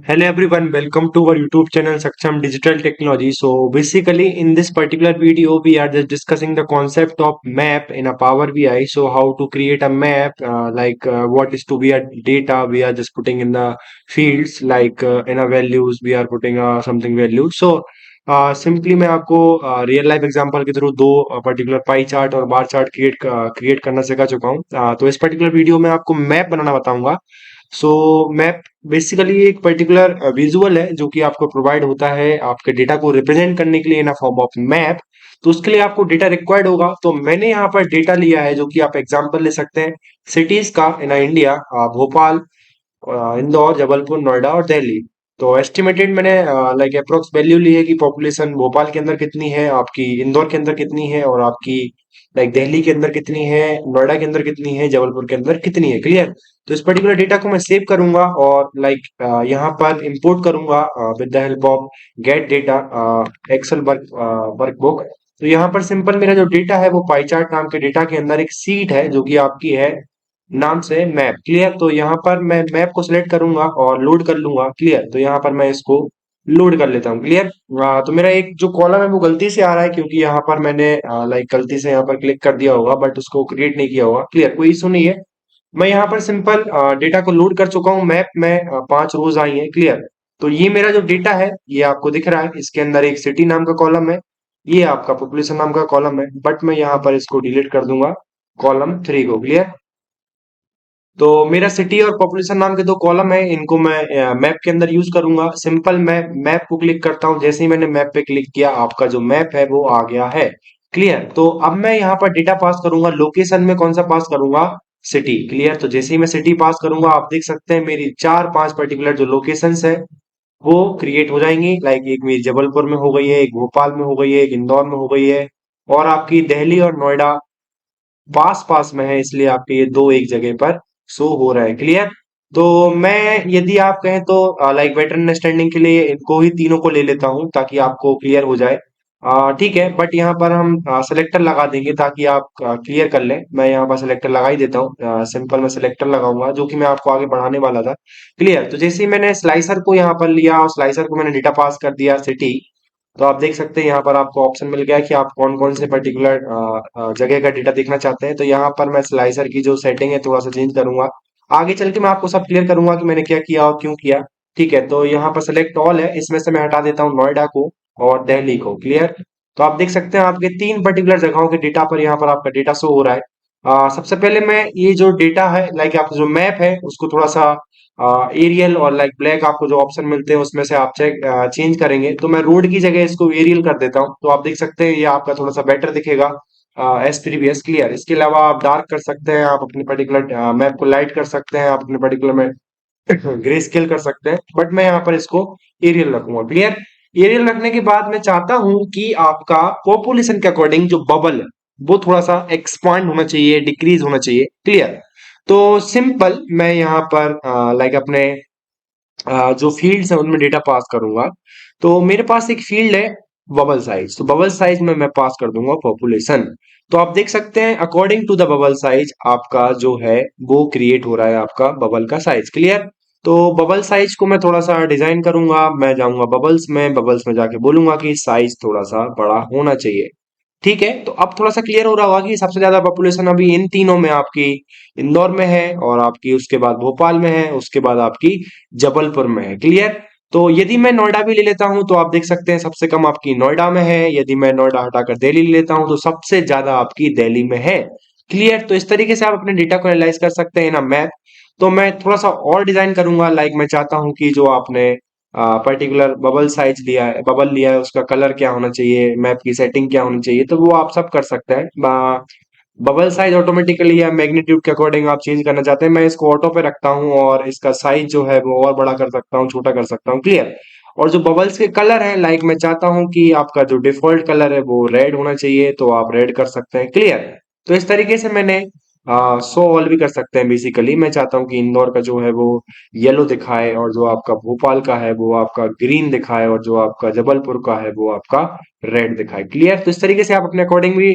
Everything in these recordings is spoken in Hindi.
Hello everyone, welcome to our YouTube channel Saksham Digital Technology. So basically in this particular video we are just discussing the concept of map in a Power BI. So how to create a map, what is to be a data we are just putting in the fields in a values we are putting something value. So simply मैं आपको रियल लाइफ एग्जांपल के थ्रू दो पर्टिकुलर पाई चार्ट और बार चार्ट क्रिएट करना सिखा चुका हूँ। तो इस पर्टिकुलर वीडियो में आपको मैप बनाना बताऊंगा। सो मैप बेसिकली एक पर्टिकुलर विजुअल है जो कि आपको प्रोवाइड होता है आपके डेटा को रिप्रेजेंट करने के लिए इन अ फॉर्म ऑफ मैप। तो उसके लिए आपको डेटा रिक्वायर्ड होगा। तो मैंने यहाँ पर डेटा लिया है जो कि आप एग्जांपल ले सकते हैं सिटीज का इन इंडिया, भोपाल, इंदौर, जबलपुर, नोएडा और दिल्ली। तो एस्टिमेटेड मैंने अप्रोक्स वैल्यू ली है कि पॉपुलेशन भोपाल के अंदर कितनी है, आपकी इंदौर के अंदर कितनी है और आपकी दिल्ली के अंदर कितनी है, नोएडा के अंदर कितनी है, जबलपुर के अंदर कितनी है। क्लियर। तो इस पर्टिकुलर डेटा को मैं सेव करूंगा और यहाँ पर इंपोर्ट करूंगा with the help of get data Excel workbook. तो यहाँ पर सिंपल मेरा जो डेटा है वो पाई चार्ट नाम के डेटा के अंदर एक सीट है जो कि आपकी है नाम से मैप। क्लियर। तो यहाँ पर मैं मैप को सिलेक्ट करूंगा और लोड कर लूंगा। क्लियर। तो यहाँ पर मैं इसको लोड कर लेता हूँ। क्लियर। तो मेरा एक जो कॉलम है वो गलती से आ रहा है क्योंकि यहाँ पर मैंने गलती से यहाँ पर क्लिक कर दिया होगा बट उसको क्रिएट नहीं किया होगा। क्लियर। कोई इशू नहीं है। मैं यहाँ पर सिंपल डेटा को लोड कर चुका हूँ। मैप में 5 रोज आई है। क्लियर। तो ये मेरा जो डेटा है ये आपको दिख रहा है। इसके अंदर एक सिटी नाम का कॉलम है, ये आपका पॉपुलेशन नाम का कॉलम है, बट मैं यहाँ पर इसको डिलीट कर दूंगा कॉलम 3 को। क्लियर। तो मेरा सिटी और पॉपुलेशन नाम के दो कॉलम है, इनको मैं मैप के अंदर यूज करूंगा। सिंपल मैं मैप को क्लिक करता हूं। जैसे ही मैंने मैप पे क्लिक किया आपका जो मैप है वो आ गया है। क्लियर। तो अब मैं यहाँ पर डेटा पास करूंगा। लोकेशन में कौन सा पास करूंगा? सिटी। क्लियर। तो जैसे ही मैं सिटी पास करूंगा आप देख सकते हैं मेरी 4-5 पर्टिकुलर जो लोकेशंस है वो क्रिएट हो जाएंगी। एक मेरी जबलपुर में हो गई है, एक भोपाल में हो गई है, एक इंदौर में हो गई है और आपकी दिल्ली और नोएडा पास पास में है, इसलिए आपके ये दो एक जगह पर शो हो रहा है। क्लियर। तो मैं यदि आप कहें तो बेटर अंडरस्टैंडिंग के लिए इनको ही तीनों को ले लेता हूं ताकि आपको क्लियर हो जाए। ठीक है, बट यहाँ पर हम सेलेक्टर लगा देंगे ताकि आप क्लियर कर लें। मैं यहाँ पर सेलेक्टर लगा ही देता हूँ। सिंपल मैं सेलेक्टर लगाऊंगा जो कि मैं आपको आगे बढ़ाने वाला था। क्लियर। तो जैसे ही मैंने स्लाइसर को यहाँ पर लिया और स्लाइसर को मैंने डेटा पास कर दिया सिटी, तो आप देख सकते हैं यहाँ पर आपको ऑप्शन मिल गया कि आप कौन कौन से पर्टिकुलर जगह का डेटा देखना चाहते हैं। तो यहाँ पर मैं स्लाइसर की जो सेटिंग है थोड़ा सा चेंज करूंगा। आगे चल के मैं आपको सब क्लियर करूंगा कि मैंने क्या किया और क्यों किया। ठीक है। तो यहाँ पर सेलेक्ट ऑल है, इसमें से मैं हटा देता हूँ नोएडा को और दिल्ली को। क्लियर। तो आप देख सकते हैं आपके 3 पर्टिकुलर जगहों के डेटा पर यहाँ पर आपका डेटा शो हो रहा है। सबसे पहले मैं ये जो डेटा है आपका जो मैप है उसको थोड़ा सा एरियल और ब्लैक आपको जो ऑप्शन मिलते हैं उसमें से आप चेंज करेंगे। तो मैं रोड की जगह इसको एरियल कर देता हूँ। तो आप देख सकते हैं ये आपका थोड़ा सा बेटर दिखेगा एस प्रीवियस। क्लियर। इसके अलावा आप डार्क कर सकते हैं, आप अपने पर्टिकुलर मैप को लाइट कर सकते हैं, आप अपने पर्टिकुलर में ग्रे स्केल कर सकते हैं, बट मैं यहाँ पर इसको एरियल रखूंगा। क्लियर। एरियल रखने के बाद मैं चाहता हूं कि आपका पॉपुलेशन के अकॉर्डिंग जो बबल है वो थोड़ा सा एक्सपांड होना चाहिए, डिक्रीज होना चाहिए। क्लियर। तो सिंपल मैं यहाँ पर अपने जो फील्ड्स हैं उनमें डेटा पास करूंगा। तो मेरे पास एक फील्ड है बबल साइज। तो बबल साइज में मैं पास कर दूंगा पॉपुलेशन। तो आप देख सकते हैं according to the bubble size आपका जो है वो क्रिएट हो रहा है आपका बबल का साइज। क्लियर। तो बबल साइज को मैं थोड़ा सा डिजाइन करूंगा। मैं जाऊंगा बबल्स में जाके बोलूंगा कि साइज थोड़ा सा बड़ा होना चाहिए। ठीक है। तो अब थोड़ा सा क्लियर हो रहा होगा कि सबसे ज्यादा पॉपुलेशन अभी इन तीनों में आपकी इंदौर में है और आपकी उसके बाद भोपाल में है, उसके बाद आपकी जबलपुर में है। क्लियर। तो यदि मैं नोएडा भी ले लेता हूं तो आप देख सकते हैं सबसे कम आपकी नोएडा में है। यदि मैं नोएडा हटाकर दिल्ली ले लेता हूं तो सबसे ज्यादा आपकी दिल्ली में है। क्लियर। तो इस तरीके से आप अपने डेटा को एनालाइज कर सकते हैं ना मैप। तो मैं थोड़ा सा और डिजाइन करूंगा। मैं चाहता हूं कि जो आपने पर्टिकुलर बबल साइज लिया है, बबल लिया है, उसका कलर क्या होना चाहिए, मैप की सेटिंग क्या होनी चाहिए, तो वो आप सब कर सकते हैं। बबल साइज ऑटोमेटिकली या मैग्नीट्यूड के अकॉर्डिंग आप चेंज करना चाहते हैं, मैं इसको ऑटो पे रखता हूँ और इसका साइज जो है वो और बड़ा कर सकता हूँ, छोटा कर सकता हूँ। क्लियर। और जो बबल्स के कलर है मैं चाहता हूँ कि आपका जो डिफॉल्ट कलर है वो रेड होना चाहिए, तो आप रेड कर सकते हैं। क्लियर। तो इस तरीके से मैंने शो ऑल भी कर सकते हैं। बेसिकली मैं चाहता हूँ कि इंदौर का जो है वो येलो दिखाए और जो आपका भोपाल का है वो आपका ग्रीन दिखाए और जो आपका जबलपुर का है वो आपका रेड दिखाए। क्लियर। तो इस तरीके से आप अपने अकॉर्डिंग भी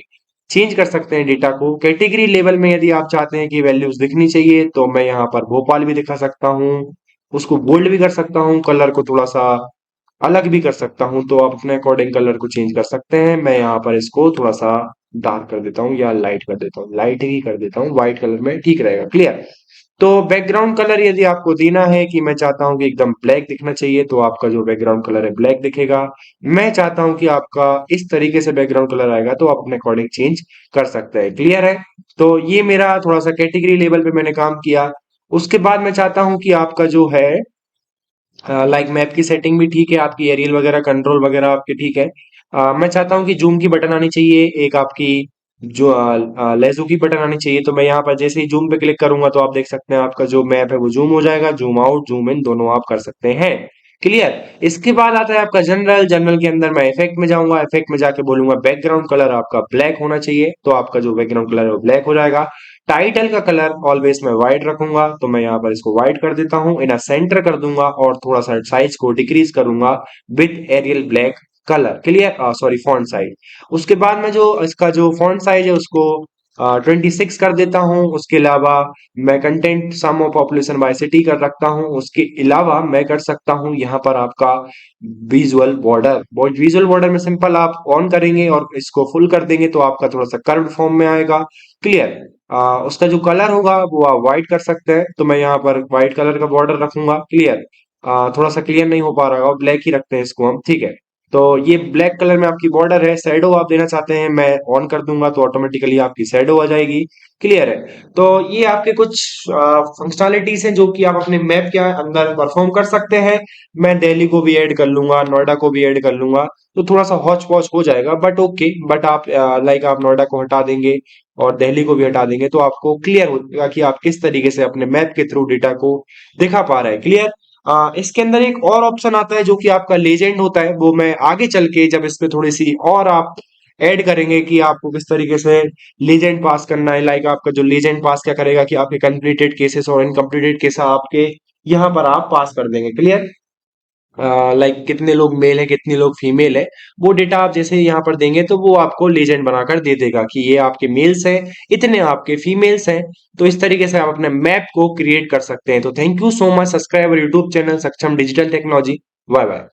चेंज कर सकते हैं डेटा को। कैटेगरी लेवल में यदि आप चाहते हैं कि वैल्यूज दिखनी चाहिए तो मैं यहाँ पर भोपाल भी दिखा सकता हूँ, उसको बोल्ड भी कर सकता हूँ, कलर को थोड़ा सा अलग भी कर सकता हूँ, तो आप अपने अकॉर्डिंग कलर को चेंज कर सकते हैं। मैं यहाँ पर इसको थोड़ा सा डार्क कर देता हूँ या लाइट कर देता हूँ, लाइट ही कर देता हूँ, व्हाइट कलर में ठीक रहेगा। क्लियर। तो बैकग्राउंड कलर यदि आपको देना है कि मैं चाहता हूं कि एकदम ब्लैक दिखना चाहिए, तो आपका जो बैकग्राउंड कलर है ब्लैक दिखेगा। मैं चाहता हूं कि आपका इस तरीके से बैकग्राउंड कलर आएगा, तो आप अपने अकॉर्डिंग चेंज कर सकते हैं। क्लियर है। तो ये मेरा थोड़ा सा कैटेगरी लेवल पे मैंने काम किया। उसके बाद मैं चाहता हूं कि आपका जो है लाइक मैप की सेटिंग भी ठीक है, आपकी एरियल वगैरह कंट्रोल वगैरह आपके ठीक है। मैं चाहता हूँ कि जूम की बटन आनी चाहिए, एक आपकी जो लेजो की बटन आनी चाहिए। तो मैं यहाँ पर जैसे ही जूम पे क्लिक करूंगा, तो आप देख सकते हैं आपका जो मैप है वो जूम हो जाएगा, जूम आउट जूम इन दोनों आप कर सकते हैं। क्लियर। इसके बाद आता है आपका जनरल। जनरल के अंदर मैं इफेक्ट में जाऊंगा, इफेक्ट में जाके बोलूंगा बैकग्राउंड कलर आपका ब्लैक होना चाहिए, तो आपका जो बैकग्राउंड कलर है वो ब्लैक हो जाएगा। टाइटल का कलर ऑलवेज मैं व्हाइट रखूंगा, तो मैं यहाँ पर इसको व्हाइट कर देता हूँ, इन्हें सेंटर कर दूंगा और थोड़ा सा साइज को डिक्रीज करूंगा with Arial black colour. Clear. Sorry, font size. उसके बाद में जो इसका जो फॉन्ट साइज है उसको 26 कर देता हूँ। उसके अलावा मैं content sum of population by city कर रखता हूँ। उसके अलावा मैं कर सकता हूँ यहाँ पर आपका विजुअल बॉर्डर। विजुअल बॉर्डर में सिंपल आप ऑन करेंगे और इसको फुल कर देंगे, तो आपका थोड़ा सा कर्व फॉर्म में आएगा। क्लियर। उसका जो कलर होगा वो आप व्हाइट कर सकते हैं, तो मैं यहाँ पर व्हाइट कलर का बॉर्डर रखूंगा। क्लियर। थोड़ा सा क्लियर नहीं हो पा रहा होगा, ब्लैक ही रखते हैं इसको हम, ठीक है। तो ये ब्लैक कलर में आपकी बॉर्डर है। शैडो आप देना चाहते हैं, मैं ऑन कर दूंगा, तो ऑटोमेटिकली आपकी शैडो आ जाएगी। क्लियर है। तो ये आपके कुछ फंक्शनैलिटीज हैं जो कि आप अपने मैप के अंदर परफॉर्म कर सकते हैं। मैं दिल्ली को भी ऐड कर लूंगा, नोएडा को भी ऐड कर लूंगा, तो थोड़ा सा हौच पौच हो जाएगा, बट ओके। बट आप लाइक आप नोएडा को हटा देंगे और दिल्ली को भी हटा देंगे, तो आपको क्लियर होगा कि आप किस तरीके से अपने मैप के थ्रू डेटा को दिखा पा रहे हैं। क्लियर। इसके अंदर एक और ऑप्शन आता है जो कि आपका लेजेंड होता है, वो मैं आगे चल के जब इस पे थोड़ी सी और आप ऐड करेंगे कि आपको किस तरीके से लीजेंड पास करना है। लाइक आपका जो लीजेंड पास क्या करेगा कि आपके कंप्लीटेड केसेस और इनकम्प्लीटेड केस आपके यहाँ पर आप पास कर देंगे। क्लियर। लाइक कितने लोग मेल है कितने लोग फीमेल है, वो डेटा आप जैसे यहाँ पर देंगे, तो वो आपको लीजेंड बनाकर दे देगा कि ये आपके मेल्स हैं, इतने आपके फीमेल्स हैं। तो इस तरीके से आप अपने मैप को क्रिएट कर सकते हैं। तो thank you so much. Subscribe YouTube channel Saksham digital technology. Bye bye.